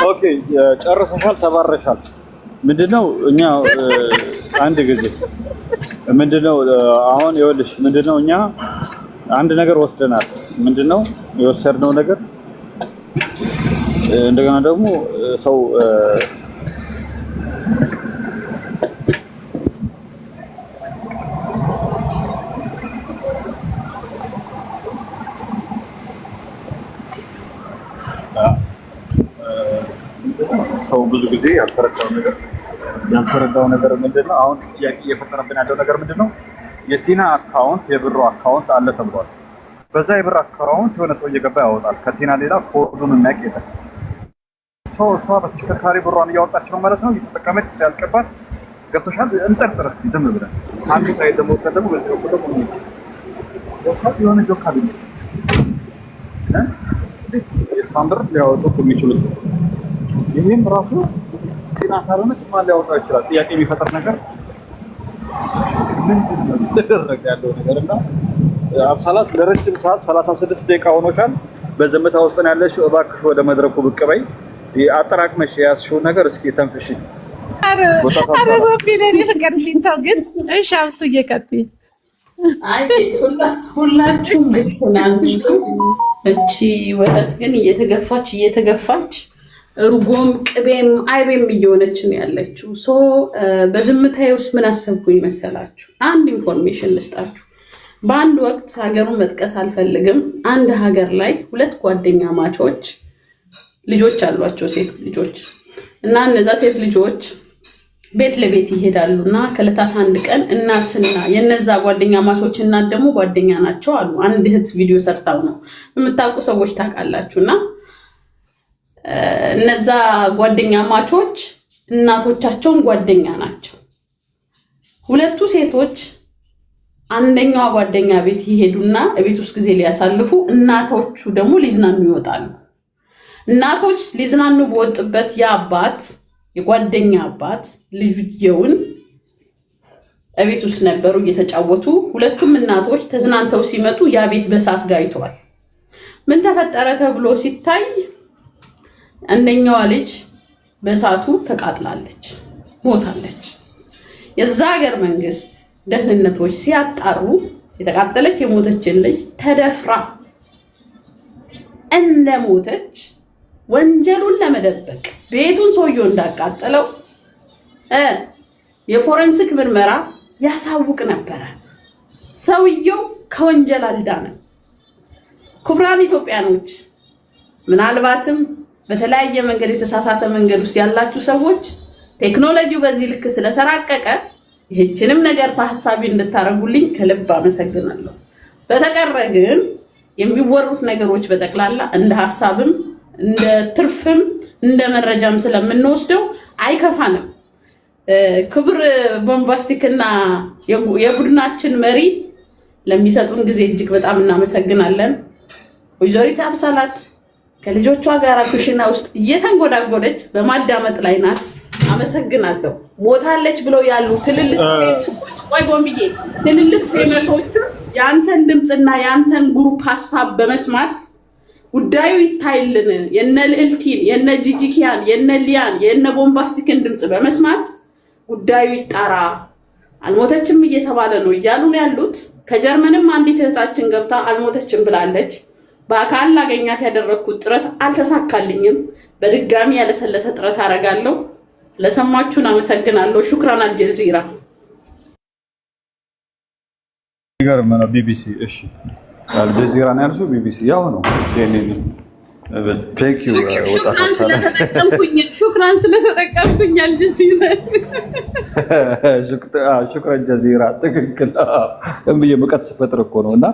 ኦኬ ጨርሰሻል፣ ተባረሻል። ምንድነው እኛ አንድ ጊዜ ምንድነው አሁን ይኸውልሽ፣ ምንድነው እኛ አንድ ነገር ወስደናል። ምንድነው የወሰድነው ነገር? እንደገና ደግሞ ሰው ሰው ብዙ ጊዜ ያልተረዳው ነገር ምንድነው? አሁን ጥያቄ እየፈጠረብን ያለው ነገር ምንድነው? የቲና አካውንት የብሩ አካውንት አለ ተብሏል። በዛ የብር አካውንት የሆነ ሰው እየገባ ያወጣል። ከቲና ሌላ ኮዱን የሚያውቅ የለም። ሰው እሷ በተሽከርካሪ ብሯን እያወጣች ነው ማለት ነው። እየተጠቀመች ሲያልቅባት ገብቶሻል። እንጠርጥር እስኪ ዝም ብለን አንዱ ሳይ ደግሞ ከደሙ በዚህ በኩል ደግሞ የሆነ ጆካ አለ የሳምብር ሊያወጡት የሚችሉት ይህም ራሱ ቲና ካልሆነች ማን ሊያወጣው ይችላል? ጥያቄ የሚፈጥር ነገር ምንድን ነው የተደረገ ያለው ነገር? እና አብሳላት ለረጅም ሰዓት 36 ደቂቃ ሆኖሻል። በዝምታ ውስጥ ነው ያለሽ። እባክሽ ወደ መድረኩ ብቅ በይ። አጠራቅመሽ የያዝሽውን ነገር እስኪ ተንፍሺ። አረቦ ቢለኝ ፍቅርልኝ ሰው ግን እሺ፣ አብሱ እየቀጥይ አይ ሁላችሁም ልክ ናችሁ። እቺ ወተት ግን እየተገፋች እርጎም ቅቤም አይቤም እየሆነች ነው ያለችው። በዝምታዬ ውስጥ ምን አሰብኩኝ መሰላችሁ? አንድ ኢንፎርሜሽን ልስጣችሁ። በአንድ ወቅት ሀገሩን መጥቀስ አልፈልግም። አንድ ሀገር ላይ ሁለት ጓደኛ ማቾች ልጆች አሏቸው፣ ሴት ልጆች እና እነዛ ሴት ልጆች ቤት ለቤት ይሄዳሉ እና ከዕለታት አንድ ቀን እናትና የነዛ ጓደኛ ማቾች እናት ደግሞ ጓደኛ ናቸው አሉ። አንድ እህት ቪዲዮ ሰርታው ነው የምታውቁ ሰዎች ታውቃላችሁና እነዛ ጓደኛ ማቾች እናቶቻቸውን ጓደኛ ናቸው። ሁለቱ ሴቶች አንደኛዋ ጓደኛ ቤት ይሄዱና ቤት ውስጥ ጊዜ ሊያሳልፉ፣ እናቶቹ ደግሞ ሊዝናኑ ይወጣሉ። እናቶች ሊዝናኑ በወጡበት የአባት የጓደኛ አባት ልጅየውን ቤት ውስጥ ነበሩ እየተጫወቱ። ሁለቱም እናቶች ተዝናንተው ሲመጡ ያ ቤት በእሳት ጋይቷል። ምን ተፈጠረ ተብሎ ሲታይ አንደኛዋ ልጅ በእሳቱ ተቃጥላለች፣ ሞታለች። የዛ ሀገር መንግስት ደህንነቶች ሲያጣሩ የተቃጠለች የሞተችን ልጅ ተደፍራ እንደሞተች ወንጀሉን ለመደበቅ ቤቱን ሰውየው እንዳቃጠለው የፎረንሲክ ምርመራ ያሳውቅ ነበረ። ሰውየው ከወንጀል አልዳነም። ክቡራን ኢትዮጵያኖች፣ ምናልባትም በተለያየ መንገድ የተሳሳተ መንገድ ውስጥ ያላችሁ ሰዎች ቴክኖሎጂው በዚህ ልክ ስለተራቀቀ ይህችንም ነገር ታሳቢ እንድታረጉልኝ ከልብ አመሰግናለሁ። በተቀረ ግን የሚወሩት ነገሮች በጠቅላላ እንደ ሐሳብም እንደ ትርፍም እንደ መረጃም ስለምንወስደው አይከፋንም። ክብር ቦምባስቲክና የቡድናችን መሪ ለሚሰጡን ጊዜ እጅግ በጣም እናመሰግናለን። ወይዘሪት አብሳላት ከልጆቿ ጋር ኩሽና ውስጥ እየተንጎዳጎደች በማዳመጥ ላይ ናት። አመሰግናለሁ። ሞታለች ብለው ያሉ ትልልቅ ፌመሶች፣ ቆይ ቦምብዬ፣ ትልልቅ ፌመሶች ያንተን ድምጽና ያንተን ግሩፕ ሐሳብ በመስማት ጉዳዩ ይታይልን የነ ልዕልቲን የነ ጂጂኪያን የነ ሊያን የነ ቦምባስቲክን ድምጽ በመስማት ጉዳዩ ይጣራ፣ አልሞተችም እየተባለ ነው እያሉ ነው ያሉት። ከጀርመንም አንዲት እህታችን ገብታ አልሞተችም ብላለች። በአካል ላገኛት ያደረኩት ጥረት አልተሳካልኝም። በድጋሚ ያለሰለሰ ጥረት አደርጋለሁ። ስለሰማችሁን አመሰግናለሁ። ሹክራን አልጀዚራ። ይገርም ነው። ቢቢሲ እሺ፣ አልጀዚራ ነው ያልሽው? ቢቢሲ ያው ነው። ሲኤንኤን ቴንክ ዩ። ሹክራን ስለተጠቀምኩኝ አልጀዚራ። ሹክራን ጀዚራ። ትክክል። እምዬ ሙቀት ስፈጥር እኮ ነው። እና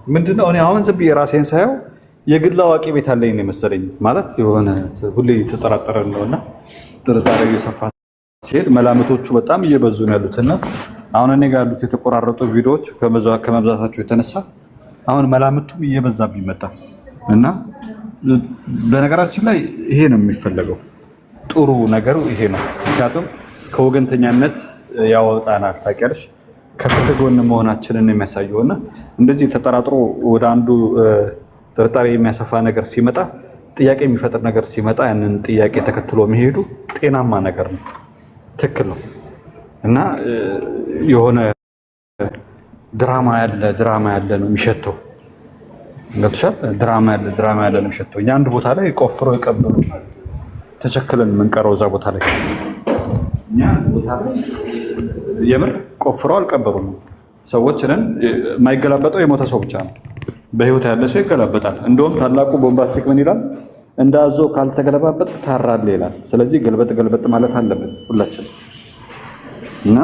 ምንድነው እኔ አሁን ዝም ብዬ ራሴን ሳየው የግል አዋቂ ቤት አለኝ ነው መሰለኝ። ማለት የሆነ ሁሌ ተጠራጠረን ነውና ጥርጣሬ እየሰፋ ሲሄድ መላምቶቹ በጣም እየበዙ ነው ያሉትና አሁን እኔ ጋር ያሉት የተቆራረጡ ቪዲዮዎች ከመብዛታቸው የተነሳ አሁን መላምቱም እየበዛብኝ መጣ እና በነገራችን ላይ ይሄ ነው የሚፈለገው። ጥሩ ነገሩ ይሄ ነው። ምክንያቱም ከወገንተኛነት ያወጣናል። ታውቂያለሽ፣ ከፍትህ ጎን መሆናችንን የሚያሳየውና እንደዚህ ተጠራጥሮ ወደ አንዱ ጥርጣሬ የሚያሰፋ ነገር ሲመጣ ጥያቄ የሚፈጥር ነገር ሲመጣ ያንን ጥያቄ ተከትሎ መሄዱ ጤናማ ነገር ነው፣ ትክክል ነው። እና የሆነ ድራማ ያለ ነው የሚሸተው። ገብቶሻል? ድራማ ያለ ነው የሚሸተው። እኛ አንድ ቦታ ላይ ቆፍሮ የቀበሩ ተቸክለን የምንቀረው እዛ ቦታ ላይ እኛ ቦታ ላይ የምር ቆፍሮ አልቀበሩም። ሰዎች ነን። የማይገላበጠው የሞተ ሰው ብቻ ነው። በህይወት ያለ ሰው ይገላበጣል። እንደውም ታላቁ ቦምባስቲክ ምን ይላል? እንዳዞ ካልተገለባበጥ ታራለህ ይላል። ስለዚህ ገልበጥ ማለት አለብን ሁላችን እና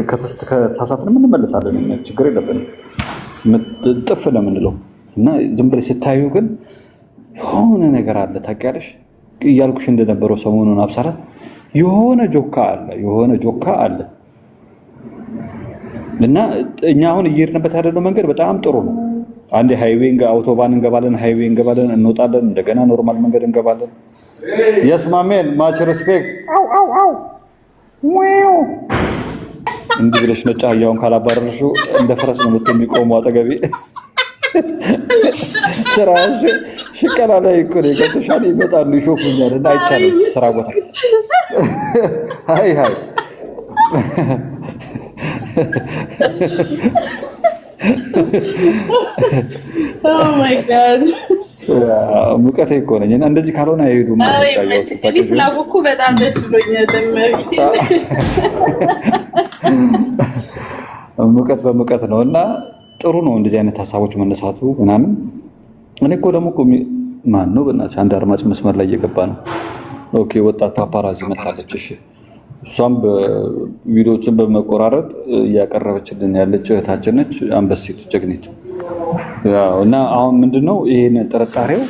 ከተሳሳትን እንመለሳለን። ችግር የለብንም። ጥፍ ነው የምንለው እና ዝም ብለሽ ስታዩ ግን የሆነ ነገር አለ ታውቂያለሽ። እያልኩሽ እንደነበረው ሰሞኑን አብሳራት የሆነ ጆካ አለ እና እኛ አሁን እየሄድንበት ያለው መንገድ በጣም ጥሩ ነው። አንዴ ሃይዌይ አውቶባን እንገባለን፣ እንወጣለን፣ እንደገና ኖርማል መንገድ እንገባለን። የስ ማሜን ማች ሪስፔክት አው እንዲህ ብለሽ ነጭ አህያውን ካላባረርሽው እንደ ፈረስ ነው የምትቆመው አጠገቤ። ስራሽ ሽቀላ ላይ እኮ ነው ገብተሻል። ይመጣሉ ይሾፉኛል እና አይቻልም ስራ ቦታ ሃይ ኦ ማይ ጋድ ሙቀቴ እኮ ነኝ እና እንደዚህ ካልሆነ አይሄዱም። እኔ ስላወኩ በጣም ደስ ብሎኛል። ሙቀት ነው እና ጥሩ ነው እንደዚህ አይነት ሀሳቦች መነሳቱ ምናምን። እኔ እኮ ደግሞ ማን ነው በእናትሽ አንድ አድማጭ መስመር ላይ እየገባ ነው። ኦኬ ወጣት ፓፓራዚ መጣለች። እሺ እሷም በቪዲዮዎችን በመቆራረጥ እያቀረበችልን ያለች እህታችን ነች። አንበሲቱ ጀግኒት እና አሁን ምንድነው ይሄን ጥርጣሬው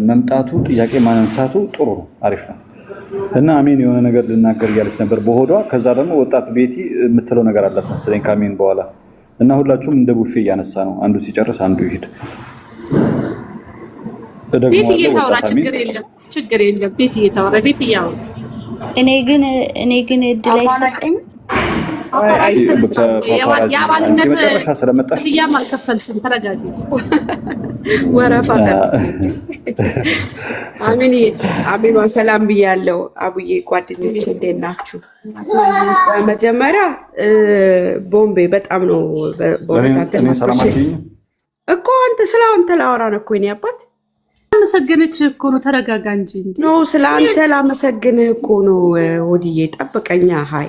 መምጣቱ ጥያቄ ማንሳቱ ጥሩ ነው፣ አሪፍ ነው። እና አሜን የሆነ ነገር ልናገር እያለች ነበር በሆዷ። ከዛ ደግሞ ወጣት ቤቲ የምትለው ነገር አላት መሰለኝ ከአሜን በኋላ እና ሁላችሁም እንደ ቡፌ እያነሳ ነው። አንዱ ሲጨርስ አንዱ ይሄድ። ቤቲ እየታወራ ችግር የለም ቤቲ እየታወራ ቤቲ ያው እኔ ግን እድል አይሰጠኝ የአባልነት ክፍያም አልከፈልሽም። ተረጋጊ። ወረፋ አሚኗ ሰላም ብያለሁ። አቡዬ ጓደኞች እንዴት ናችሁ? መጀመሪያ ቦምቤ በጣም ነው እኮ አንተ ስለ አንተ ላወራ ነው እኮ የእኔ አባት አመሰግንች እኮ ነው። ተረጋጋ እንጂ ነው ስለ አንተ ላመሰግንህ እኮ ነው። ወዲዬ ጠብቀኛ ሃይ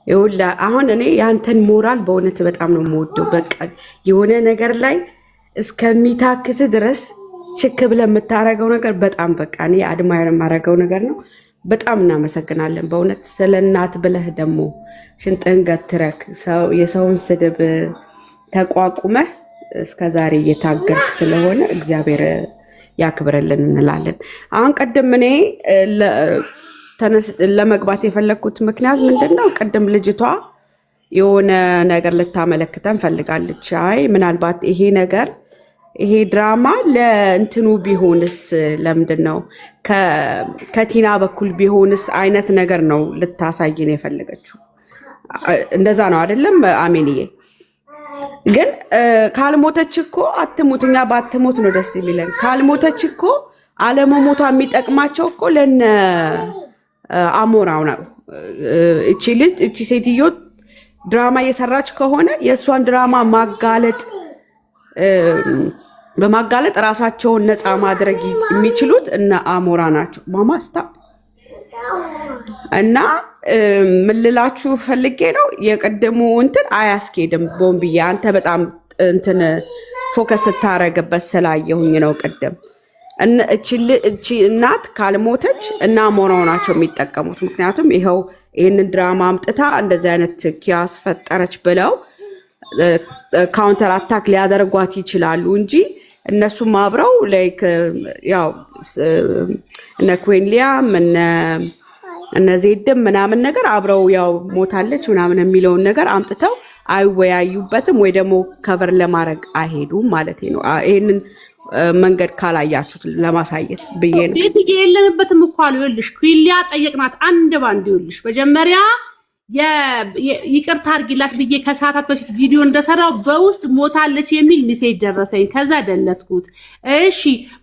ይኸውልህ አሁን እኔ ያንተን ሞራል በእውነት በጣም ነው የምወደው። በቃ የሆነ ነገር ላይ እስከሚታክት ድረስ ችክ ብለህ የምታረገው ነገር በጣም በቃ እኔ አድማየር የማረገው ነገር ነው። በጣም እናመሰግናለን በእውነት ስለ እናት ብለህ ደግሞ ሽንጥህን ገትረክ የሰውን ስድብ ተቋቁመህ እስከዛሬ እየታገልክ ስለሆነ እግዚአብሔር ያክብረልን እንላለን። አሁን ቀደም እኔ ለመግባት የፈለግኩት ምክንያት ምንድነው? ቅድም ልጅቷ የሆነ ነገር ልታመለክተን ፈልጋለች። አይ ምናልባት ይሄ ድራማ ለእንትኑ ቢሆንስ ለምንድነው ከቲና በኩል ቢሆንስ አይነት ነገር ነው ልታሳይን የፈለገችው። እንደዛ ነው አይደለም አሜንዬ? ግን ካልሞተች እኮ አትሞት። እኛ ባትሞት ነው ደስ የሚለን። ካልሞተች እኮ አለመሞቷ የሚጠቅማቸው እኮ ለነ አሞራው ነው። እቺ ሴትዮ ድራማ እየሰራች ከሆነ የእሷን ድራማ በማጋለጥ ራሳቸውን ነፃ ማድረግ የሚችሉት እነ አሞራ ናቸው። ማማስታ እና ምን ልላችሁ ፈልጌ ነው የቀደሙ እንትን አያስኬድም። ቦምብዬ አንተ በጣም እንትን ፎከስ ስታረግበት ስላየሁኝ ነው ቅድም። እቺ እናት ካልሞተች እና አሞራው ናቸው የሚጠቀሙት። ምክንያቱም ይህንን ድራማ አምጥታ እንደዚህ አይነት ኪያስ ፈጠረች ብለው ካውንተር አታክ ሊያደርጓት ይችላሉ እንጂ እነሱም አብረው ላይክ ያው እነ ኩዊንሊያም እነ ዜድም ምናምን ነገር አብረው ያው ሞታለች ምናምን የሚለውን ነገር አምጥተው አይወያዩበትም ወይ ደግሞ ከቨር ለማድረግ አይሄዱም ማለት ነው። ይሄንን መንገድ ካላያችሁት ለማሳየት ብዬ ነው። ቤት የለንበትም እኮ አሉ። ይኸውልሽ ኩዊንሊያ ጠየቅናት አንድ ባንድ። ይኸውልሽ መጀመሪያ ይቅርታ አድርጊላት ብዬ ከሰዓታት በፊት ቪዲዮ እንደሰራው በውስጥ ሞታለች የሚል ሜሴጅ ደረሰኝ። ከዛ ደለትኩት። እሺ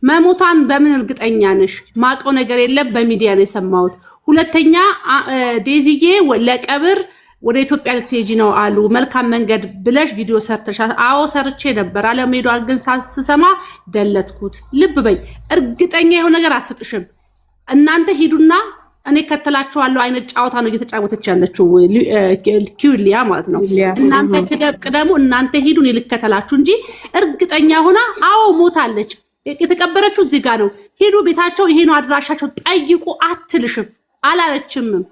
መሞቷን በምን እርግጠኛ ነሽ? ማቀው ነገር የለም በሚዲያ ነው የሰማሁት። ሁለተኛ ዴዚዬ ለቀብር ወደ ኢትዮጵያ ልትሄጂ ነው አሉ። መልካም መንገድ ብለሽ ቪዲዮ ሰርተሻል። አዎ ሰርቼ ነበር። አለመሄዷን ግን ሳስሰማ ደለትኩት። ልብ በይ፣ እርግጠኛ የሆነ ነገር አስጥሽም። እናንተ ሂዱና እኔ ከተላችኋለሁ አይነት ጫወታ ነው እየተጫወተች ያለችው ኪውሊያ ማለት ነው። እናንተ ቅደሙ፣ እናንተ ሂዱ፣ እኔ ልከተላችሁ እንጂ እርግጠኛ ሆና አዎ ሞታለች የተቀበረችው እዚህ ጋር ነው፣ ሂዱ ቤታቸው፣ ይሄ ነው አድራሻቸው ጠይቁ አትልሽም፣ አላለችምም።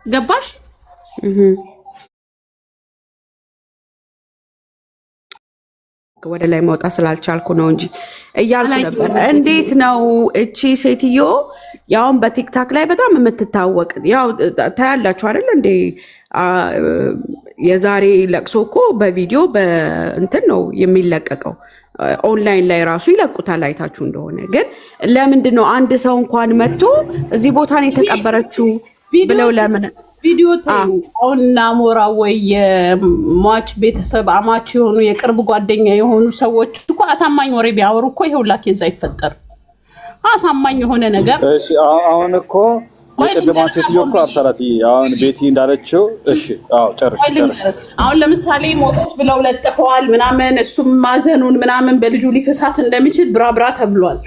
ገባሽ? ወደ ላይ መውጣት ስላልቻልኩ ነው እንጂ እያልኩ ነበር። እንዴት ነው እቺ ሴትዮ ያውን በቲክታክ ላይ በጣም የምትታወቅ ያው ታያላችሁ አይደል እንዴ? የዛሬ ለቅሶ እኮ በቪዲዮ በእንትን ነው የሚለቀቀው። ኦንላይን ላይ ራሱ ይለቁታል አይታችሁ እንደሆነ። ግን ለምንድን ነው አንድ ሰው እንኳን መጥቶ እዚህ ቦታ ነው የተቀበረችው ብለው ለምን ቪዲዮ አሁን ናሞራ ወይ የሟች ቤተሰብ አማች የሆኑ የቅርብ ጓደኛ የሆኑ ሰዎች እኮ አሳማኝ ወሬ ቢያወሩ እኮ ይሄውላ ኬዝ አይፈጠርም። አሳማኝ የሆነ ነገር እሺ። አሁን እኮ የቀደማን ሴትዮ እኮ አብሰራት አሁን ቤቲ እንዳለችው እሺ። አዎ ጨርሽ። አሁን ለምሳሌ ሞቶች ብለው ለጥፈዋል ምናምን፣ እሱም ማዘኑን ምናምን በልጁ ሊከሳት እንደሚችል ብራብራ ተብሏል።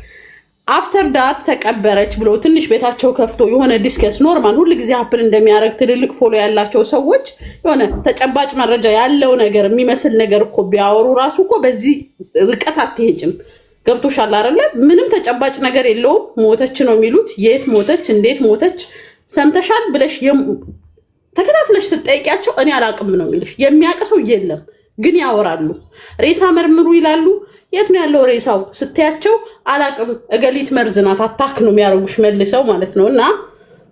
አፍተር ዳት ተቀበረች ብሎ ትንሽ ቤታቸው ከፍቶ የሆነ ዲስከስ ኖርማል ሁሉ ጊዜ ሀፕል እንደሚያደርግ ትልልቅ ፎሎ ያላቸው ሰዎች የሆነ ተጨባጭ መረጃ ያለው ነገር የሚመስል ነገር እኮ ቢያወሩ ራሱ እኮ በዚህ ርቀት አትሄጅም። ገብቶሻል አይደለ? ምንም ተጨባጭ ነገር የለውም። ሞተች ነው የሚሉት። የት ሞተች፣ እንዴት ሞተች ሰምተሻል ብለሽ ተከታትለሽ ስትጠይቂያቸው እኔ አላቅም ነው የሚልሽ። የሚያውቅ ሰው የለም ግን ያወራሉ። ሬሳ መርምሩ ይላሉ። የት ነው ያለው ሬሳው ስትያቸው አላቅም፣ እገሊት መርዝ ናት አታክ ነው የሚያደርጉሽ መልሰው ማለት ነው። እና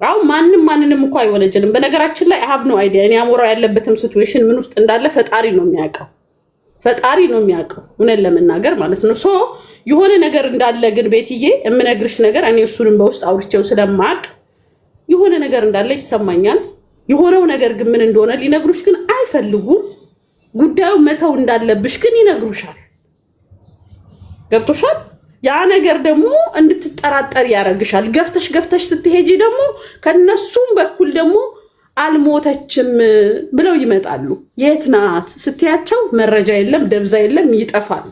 አሁን ማንንም እኮ አይወነጀልም። በነገራችን ላይ ሀቭ ነው አይዲያ እኔ አሞራው ያለበትም ሲቹዌሽን ምን ውስጥ እንዳለ ፈጣሪ ነው የሚያውቀው። ፈጣሪ ነው የሚያውቀው እውነት ለመናገር ማለት ነው። ሶ የሆነ ነገር እንዳለ ግን ቤትዬ የምነግርሽ ነገር እኔ እሱንም በውስጥ አውርቼው ስለማቅ የሆነ ነገር እንዳለ ይሰማኛል። የሆነው ነገር ግን ምን እንደሆነ ሊነግሩሽ ግን አይፈልጉም። ጉዳዩ መተው እንዳለብሽ ግን ይነግሩሻል። ገብቶሻል? ያ ነገር ደግሞ እንድትጠራጠር ያደርግሻል። ገፍተሽ ስትሄጂ ደግሞ ከነሱም በኩል ደግሞ አልሞተችም ብለው ይመጣሉ። የት ናት ስትያቸው መረጃ የለም፣ ደብዛ የለም፣ ይጠፋል።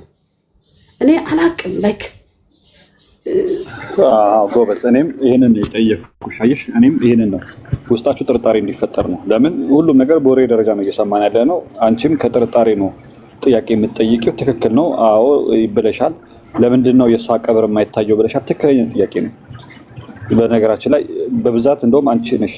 እኔ አላቅም ላይክ ጎበዝ። እኔም ይሄንን የጠየቅኩሽ አየሽ፣ እኔም ይሄንን ነው ውስጣችሁ ጥርጣሬ እንዲፈጠር ነው። ለምን ሁሉም ነገር በወሬ ደረጃ ነው እየሰማን ያለ ነው። አንቺም ከጥርጣሬ ነው ጥያቄ የምትጠይቂው። ትክክል ነው። አዎ ይብለሻል። ለምንድን ነው የእሷ ቀብር የማይታየው ብለሻል። ትክክለኛ ጥያቄ ነው። በነገራችን ላይ በብዛት እንደውም አንቺ ነሽ